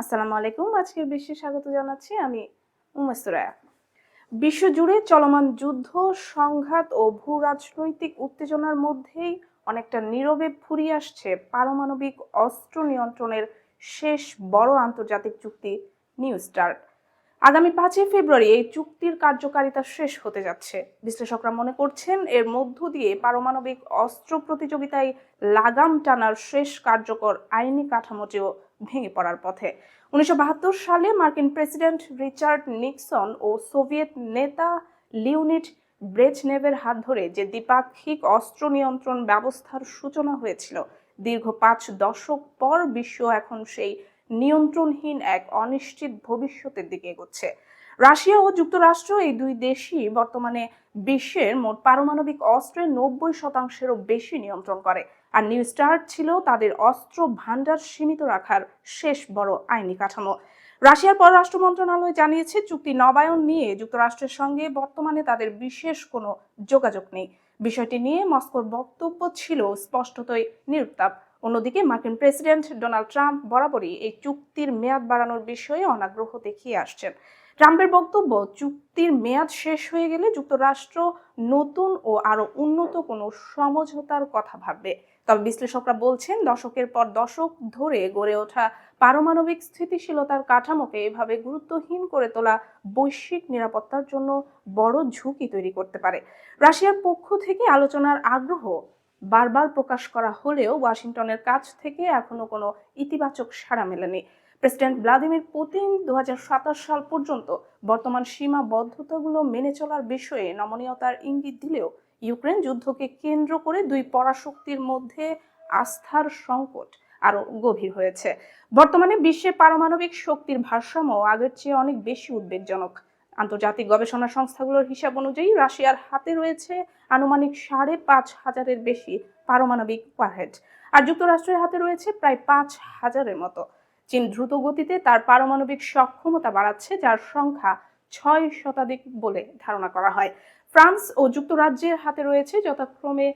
আসসালামু আলাইকুম। আজকের বিশ্বে স্বাগত জানাচ্ছি আমি সুরায়া। বিশ্বজুড়ে চলমান যুদ্ধ, সংঘাত ও ভূ-রাজনৈতিক উত্তেজনার মধ্যেই অনেকটা নীরবে ফুরিয়ে আসছে পারমাণবিক অস্ত্র নিয়ন্ত্রণের শেষ বড় আন্তর্জাতিক চুক্তি নিউ স্টার্ট। আগামী 5 ফেব্রুয়ারি এই চুক্তির কার্যকারিতা শেষ হতে যাচ্ছে। বিশ্লেষকরা মনে করছেন এর মধ্য দিয়ে পারমাণবিক অস্ত্র প্রতিযোগিতায় লাগাম টানার শেষ কার্যকর আইনি কাঠামোটিও ভেঙে পড়ার পথে। 1972 সালে মার্কিন প্রেসিডেন্ট রিচার্ড নিক্সন ও সোভিয়েত নেতা লিওনিড ব্রেজনেভের হাত ধরে যে দ্বিপাক্ষিক অস্ত্র নিয়ন্ত্রণ ব্যবস্থার সূচনা হয়েছিল, দীর্ঘ 5 দশক পর বিশ্ব এখন সেই নিয়ন্ত্রণহীন এক অনিশ্চিত ভবিষ্যতের দিকে এগোচ্ছে। রাশিয়া ও যুক্তরাষ্ট্র এই দুই দেশই বর্তমানে বিশ্বের মোট পারমাণবিক অস্ত্রের 90%-এরও বেশি নিয়ন্ত্রণ করে। আর নিউ স্টার্ট ছিল তাদের অস্ত্র ভান্ডার সীমিত রাখার শেষ বড় আইনি কাঠামো। রাশিয়ার পররাষ্ট্র মন্ত্রণালয় জানিয়েছে, চুক্তি নবায়ন নিয়ে যুক্তরাষ্ট্রের সঙ্গে বর্তমানে তাদের বিশেষ কোনো যোগাযোগ নেই। বিষয়টি নিয়ে মস্কোর বক্তব্য ছিল স্পষ্টতই নিরুত্তাপ। অন্যদিকে মার্কিন প্রেসিডেন্ট ডোনাল্ড ট্রাম্প বরাবরই এই চুক্তির মেয়াদ বাড়ানোর বিষয়ে অনাগ্রহ দেখিয়ে আসছেন। ট্রাম্পের বক্তব্য, চুক্তির মেয়াদ শেষ হয়ে গেলে যুক্তরাষ্ট্র নতুন ও আরো উন্নত কোনো সমঝোতার কথা ভাববে। তবে বিশ্লেষকরা বলছেন, দশকের পর দশক ধরে গড়ে ওঠা পারমাণবিক স্থিতিশীলতার কাঠামোকে এভাবে গুরুত্বহীন করে তোলা বৈশ্বিক নিরাপত্তার জন্য বড় ঝুঁকি তৈরি করতে পারে। রাশিয়ার পক্ষ থেকে আলোচনার আগ্রহ বারবার প্রকাশ করা হলেও ওয়াশিংটনের কাছ থেকে এখনো কোনো ইতিবাচক সাড়া মেলেনি। প্রেসিডেন্ট ভ্লাদিমির পুতিন 2027 সাল পর্যন্ত বর্তমান সীমাবদ্ধতাগুলো মেনে চলার বিষয়ে নমনীয়তার ইঙ্গিত দিলেও ইউক্রেন যুদ্ধকে কেন্দ্র করে দুই পরাশক্তির মধ্যে আস্থার সংকট আরো গভীর হয়েছে। বর্তমানে বিশ্বে পারমাণবিক শক্তির ভারসাম্য আগের চেয়ে অনেক বেশি উদ্বেগজনক। আন্তর্জাতিক গবেষণা সংস্থাগুলোর হিসাব অনুযায়ী রাশিয়ার হাতে রয়েছে আনুমানিক 5,500-এর বেশি পারমাণবিক ওয়ারহেড, আর যুক্তরাষ্ট্রের হাতে রয়েছে প্রায় 5,000-এর মতো। চীন দ্রুত গতিতে তার পারমাণবিক সক্ষমতা বাড়াচ্ছে, যার সংখ্যা 6 শতাধিক বলে ধারণা করা হয়। ফ্রান্স ও যুক্তরাজ্যের হাতে রয়েছে যথাক্রমে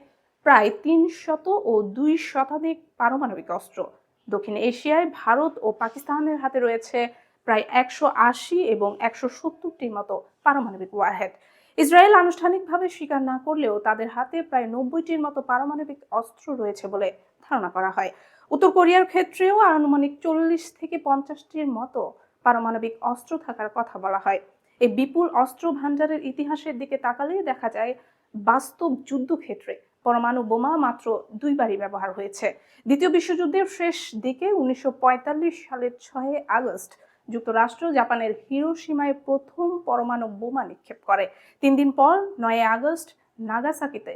প্রায় 300 ও 2 শতাধিক পারমাণবিক অস্ত্র। দক্ষিণ এশিয়ায় ভারত ও পাকিস্তানের হাতে রয়েছে প্রায় 180 এবং 170টির মতো পারমাণবিক ওয়ারহেড। ইসরায়েল আনুষ্ঠানিকভাবে স্বীকার না করলেও তাদের হাতে প্রায় 90টির মতো পারমাণবিক অস্ত্র রয়েছে বলে ধারণা করা হয়। উত্তর কোরিয়ার ক্ষেত্রেও আনুমানিক 40 থেকে 50টির মতো পারমাণবিক অস্ত্র থাকার কথা বলা হয়। এই বিপুল অস্ত্র ভান্ডারের ইতিহাসের দিকে তাকালে দেখা যায়, বাস্তব যুদ্ধক্ষেত্রে পরমাণু বোমা মাত্র 2বারই ব্যবহার হয়েছে। দ্বিতীয় বিশ্বযুদ্ধের শেষ দিকে 1945 সালের 6 আগস্ট যুক্তরাষ্ট্র জাপানের হিরোশিমায় প্রথম পরমাণু বোমা নিক্ষেপ করে। 3 দিন পর 9 আগস্ট নাগাসাকিতে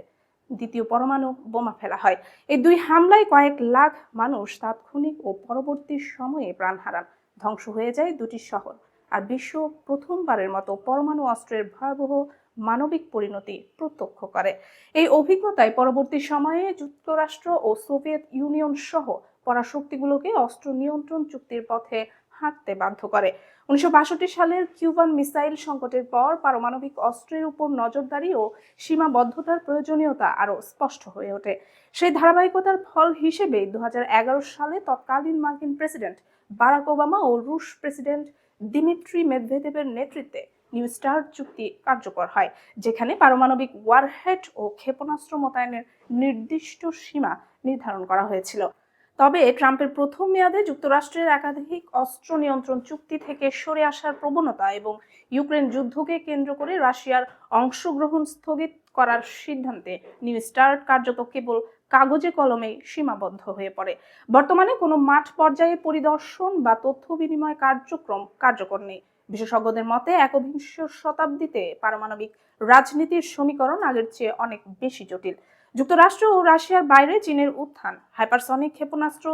দ্বিতীয় পরমাণু বোমা ফেলা হয়। এই দুই হামলায় কয়েক লাখ মানুষ তাৎক্ষণিক ও পরবর্তী সময়ে প্রাণ হারান। ধ্বংস হয়ে যায় দুটি শহর, আর বিশ্ব প্রথমবারের মতো পরমাণু অস্ত্রের ভয়াবহ মানবিক পরিণতি প্রত্যক্ষ করে। এই অভিজ্ঞতায় পরবর্তী সময়ে যুক্তরাষ্ট্র ও সোভিয়েত ইউনিয়ন সহ পরাশক্তিগুলোকে অস্ত্র নিয়ন্ত্রণ চুক্তির পথে হাঁটতে বাধ্য করে। 1962 সালের কিউবান মিসাইল সংকটের পর পারমাণবিক অস্ত্রের উপর নজরদারি ও সীমাবদ্ধতার প্রয়োজনীয়তা আরও স্পষ্ট হয়ে ওঠে। সেই ধারাবাহিকতার ফল হিসেবে 2011 সালে তৎকালীন মার্কিন প্রেসিডেন্ট বারাক ওবামা ও রুশ প্রেসিডেন্ট দিমিত্রি মেদভেদেবের নেতৃত্বে নিউ স্টার্ট চুক্তি কার্যকর হয়, যেখানে পারমাণবিক ওয়ারহেড ও ক্ষেপণাস্ত্র মোতায়েনের নির্দিষ্ট সীমা নির্ধারণ করা হয়েছিল। তবে ট্রাম্পের প্রথম মেয়াদে যুক্তরাষ্ট্রের একাধিক অস্ত্র নিয়ন্ত্রণ চুক্তি থেকে সরে আসার প্রবণতা এবং ইউক্রেন যুদ্ধকে কেন্দ্র করে রাশিয়ার অংশগ্রহণ স্থগিত করার সিদ্ধান্তে নিউ স্টার্ট কার্যত কেবল কাগজে কলমে সীমাবদ্ধ হয়ে পড়ে। বর্তমানে কোনো মাঠ পর্যায়ে পরিদর্শন বা তথ্য বিনিময় কার্যক্রম কার্যকর নেই। বিশেষজ্ঞদের মতে একবিংশ শতাব্দীতে পারমাণবিক রাজনীতির সমীকরণ আগের চেয়ে অনেক বেশি জটিল। যুক্তরাষ্ট্র ও রাশিয়ার বাইরে চীনের উত্থান, হাইপারসনিক ক্ষেপণাস্ত্র,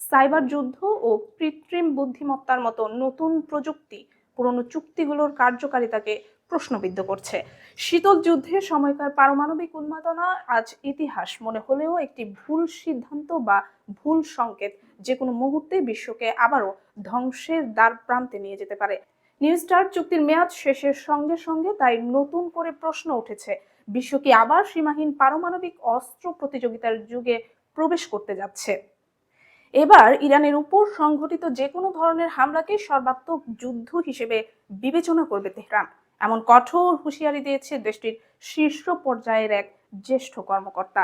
সাইবার যুদ্ধ ও কৃত্রিম বুদ্ধিমত্তার মতো নতুন প্রযুক্তি পুরনো চুক্তিগুলোর কার্যকারিতাকে প্রশ্নবিদ্ধ করছে। শীতল যুদ্ধের সময়কার পারমাণবিক উন্মাদনা আজ ইতিহাস মনে হলেও একটি ভুল সিদ্ধান্ত বা ভুল সংকেত যে কোনো মুহূর্তে বিশ্বকে আবারও ধ্বংসের দ্বার প্রান্তে নিয়ে যেতে পারে। নিউ স্টার্ট চুক্তির মেয়াদ শেষের সঙ্গে সঙ্গে তাই নতুন করে প্রশ্ন উঠেছে, বিশ্ব কি আবার সীমাহীন পারমাণবিক অস্ত্র প্রতিযোগিতার যুগে প্রবেশ করতে যাচ্ছে? এবার ইরানের উপর সংঘটিত যে কোনো ধরনের হামলাকে সর্বাত্মক যুদ্ধ হিসেবে বিবেচনা করবে তেহরান, এমন কঠোর হুঁশিয়ারি দিয়েছে দেশটির শীর্ষ পর্যায়ের এক জ্যেষ্ঠ কর্মকর্তা।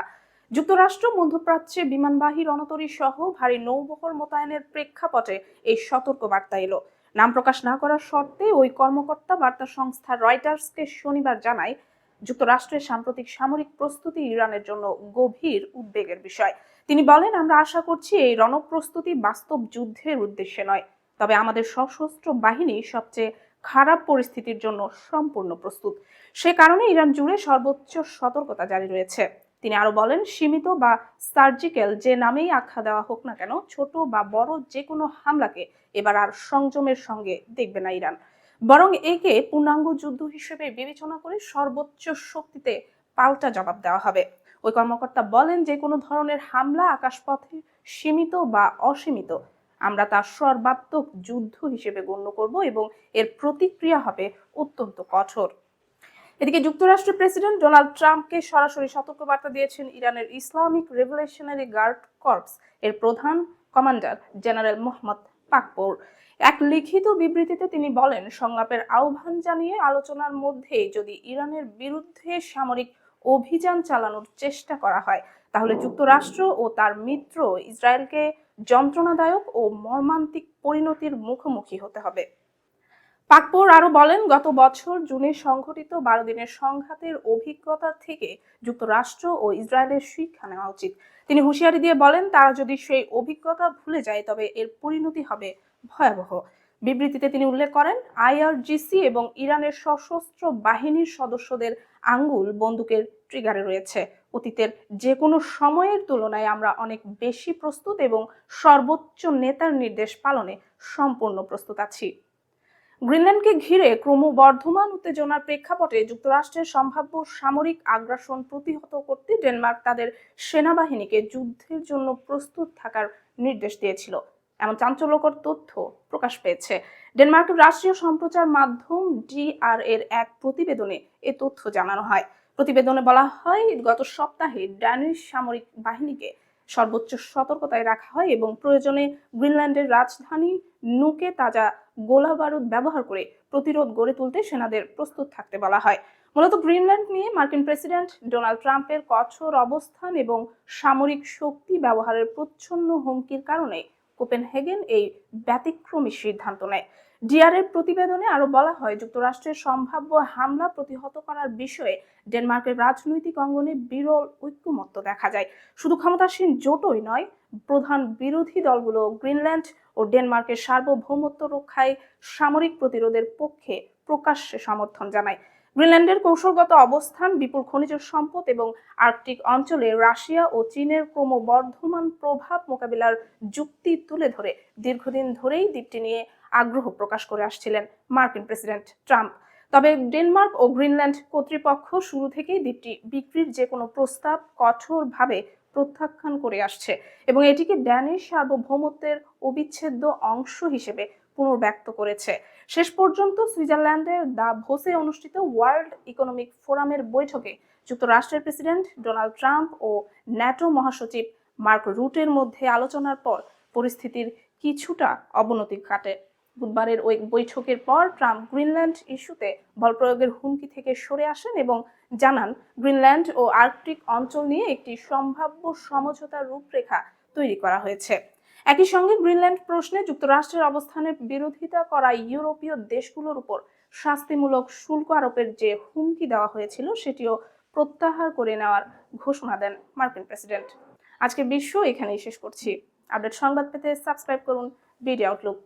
যুক্তরাষ্ট্র মধ্যপ্রাচ্যে বিমানবাহী রণতরী সহ ভারী নৌবহর মোতায়েনের প্রেক্ষাপটে এই সতর্ক বার্তা এলো। নাম প্রকাশ না করার শর্তে ওই কর্মকর্তা বার্তা সংস্থা রয়টার্সকে শনিবার জানায়, যুক্তরাষ্ট্রের সাম্প্রতিক সামরিক প্রস্তুতি ইরানের জন্য গভীর উদ্বেগের বিষয়। তিনি বলেন, আমরা আশা করছি এই রণপ্রস্তুতি বাস্তব যুদ্ধের উদ্দেশ্যে নয়, তবে আমাদের সশস্ত্র বাহিনী সবচেয়ে খারাপ পরিস্থিতির জন্য সম্পূর্ণ প্রস্তুত। সে কারণে ইরান জুড়ে সর্বোচ্চ সতর্কতা জারি রয়েছে। তিনি আরো বলেন, সীমিত বা সার্জিক্যাল যে নামেই আখ্যা দেওয়া হোক না কেন, ছোট বা বড় যে কোনো হামলাকে এবার আর সংযমের সঙ্গে দেখবে না ইরান, বরং একে পূর্ণাঙ্গ যুদ্ধ হিসেবে বিবেচনা করে সর্বোচ্চ শক্তিতে পাল্টা জবাব দেওয়া হবে। ওই কর্মকর্তা বলেন, যে কোনো ধরনের হামলা আকাশপথে সীমিত বা অসীমিত, আমরা তা সর্বাত্মক যুদ্ধ হিসেবে গণ্য করব এবং এর প্রতিক্রিয়া হবে অত্যন্ত কঠোর। এদিকে যুক্তরাষ্ট্রের প্রেসিডেন্ট ডোনাল্ড ট্রাম্পকে সরাসরি সতর্কবার্তা দিয়েছেন ইরানের ইসলামিক রেভলিউশনারি গার্ড কর্পস এর প্রধান কমান্ডার জেনারেল মোহাম্মদ পাকপোর। এক লিখিত বিবৃতিতে তিনি বলেন, সংলাপের আহ্বান জানিয়ে আলোচনার মধ্যে যদি ইরানের বিরুদ্ধে সামরিক অভিযান চালানোর চেষ্টা করা হয়, তাহলে যুক্তরাষ্ট্র ও তার মিত্র ইসরায়েলকে যন্ত্রণাদায়ক ও মর্মান্তিক পরিণতির মুখোমুখি হতে হবে। পাকপোর আরো বলেন, গত বছর জুনে সংঘটিত 12 দিনের সংঘাতের অভিজ্ঞতা থেকে যুক্তরাষ্ট্র ও ইসরায়েলের শিক্ষা নেওয়া উচিত। তিনি হুঁশিয়ারি দিয়ে বলেন, তারা যদি সেই অভিজ্ঞতা ভুলে যায় তবে এর পরিণতি হবে ভয়াবহ। বিবৃতিতে তিনি উল্লেখ করেন, আইআরজিসি এবং ইরানের সশস্ত্র বাহিনীর সদস্যদের আঙ্গুল বন্দুকের ট্রিগারে রয়েছে। অতীতের যে কোনো সময়ের তুলনায় আমরা অনেক বেশি প্রস্তুত এবং সর্বোচ্চ নেতার নির্দেশ পালনে সম্পূর্ণ প্রস্তুত আছি। গ্রিনল্যান্ডকে ঘিরে ক্রমবর্ধমান উত্তেজনার প্রেক্ষাপটে যুক্তরাষ্ট্রের সম্ভাব্য সামরিক আগ্রাসন প্রতিহত করতে ডেনমার্ক তাদের সেনাবাহিনীকে যুদ্ধের জন্য প্রস্তুত থাকার নির্দেশ দিয়েছিল, এমন চাঞ্চল্যকর তথ্য প্রকাশ পেয়েছে। ডেনমার্কের রাষ্ট্রীয় সম্প্রচার মাধ্যম ডিআর এর এক প্রতিবেদনে এ তথ্য জানানো হয়। প্রতিবেদনে বলা হয়, গত সপ্তাহে ড্যানিশ সামরিক বাহিনীকে সর্বোচ্চ সতর্কতায় রাখা হয় এবং প্রয়োজনে গ্রিনল্যান্ডের রাজধানী নুকে তাজা গোলা বারুদ ব্যবহার করে প্রতিরোধ গড়ে তুলতে সেনাদের প্রস্তুত থাকতে বলা হয়। মূলত গ্রিনল্যান্ড নিয়ে মার্কিন প্রেসিডেন্ট ডোনাল্ড ট্রাম্পের কঠোর অবস্থান এবং সামরিক শক্তি ব্যবহারের প্রচ্ছন্ন হুমকির কারণে কোপেনহেগেন এই ব্যতিক্রমী সিদ্ধান্ত নেয়। ডিআর এর প্রতিবেদনে আরো বলা হয়, যুক্তরাষ্ট্রের সম্ভাব্য হামলা প্রতিহত করার বিষয়ে ডেনমার্কের রাজনৈতিক অঙ্গনে বিরল ঐক্যমত্য দেখা যায়। শুধু ক্ষমতাসীন জোটই নয়, প্রধান বিরোধী দলগুলো গ্রিনল্যান্ড ও ডেনমার্কের সার্বভৌমত্ব রক্ষায় সামরিক প্রতিরোধের পক্ষে প্রকাশ্যে সমর্থন জানায়। গ্রিনল্যান্ডের কৌশলগত অবস্থান, বিপুল খনিজ সম্পদ এবং আর্কটিক অঞ্চলে রাশিয়া ও চীনের ক্রমবর্ধমান প্রভাব মোকাবিলার যুক্তি তুলে ধরে দীর্ঘদিন ধরেই দ্বীপটি নিয়ে আগ্রহ প্রকাশ করে আসছিলেন মার্কিন প্রেসিডেন্ট ট্রাম্প। তবে ডেনমার্ক ও গ্রিনল্যান্ড কর্তৃপক্ষ শুরু থেকেই দ্বীপটি বিক্রির যে কোনো প্রস্তাব কঠোরভাবে প্রত্যাখ্যান করে আসছে এবং এটিকে ড্যানিশ সার্বভৌমত্বের অবিচ্ছেদ্য অংশ হিসেবে পুনর্ব্যক্ত করেছে। শেষ পর্যন্ত সুইজারল্যান্ডের দাভোসে অনুষ্ঠিত ওয়ার্ল্ড ইকোনমিক ফোরামের বৈঠকে যুক্তরাষ্ট্রের প্রেসিডেন্ট ডোনাল্ড ট্রাম্প ও ন্যাটো মহাসচিব মার্ক রুটের মধ্যে আলোচনার পর পরিস্থিতির কিছুটা অবনতি ঘটে। বুধবারের ওই বৈঠকের পর ট্রাম্প গ্রিনল্যান্ড ইস্যুতে বল প্রয়োগের হুমকি থেকে সরে আসেন এবং জানান, গ্রিনল্যান্ড ও আর্কটিক অঞ্চল নিয়ে একটি সম্ভাব্য সমঝোতার রূপরেখা তৈরি করা হয়েছে। একই সঙ্গে গ্রিনল্যান্ড প্রশ্নে যুক্তরাষ্ট্রের অবস্থানের বিরোধিতা করা ইউরোপীয় দেশগুলোর উপর শাস্তিমূলক শুল্ক আরোপের যে হুমকি দেওয়া হয়েছিল সেটিও প্রত্যাহার করে নেওয়ার ঘোষণা দেন মার্কিন প্রেসিডেন্ট। আজকে বিশ্ব এখানেই শেষ করছি। আপডেট সংবাদ পেতে সাবস্ক্রাইব করুন বিডি আউটলুক।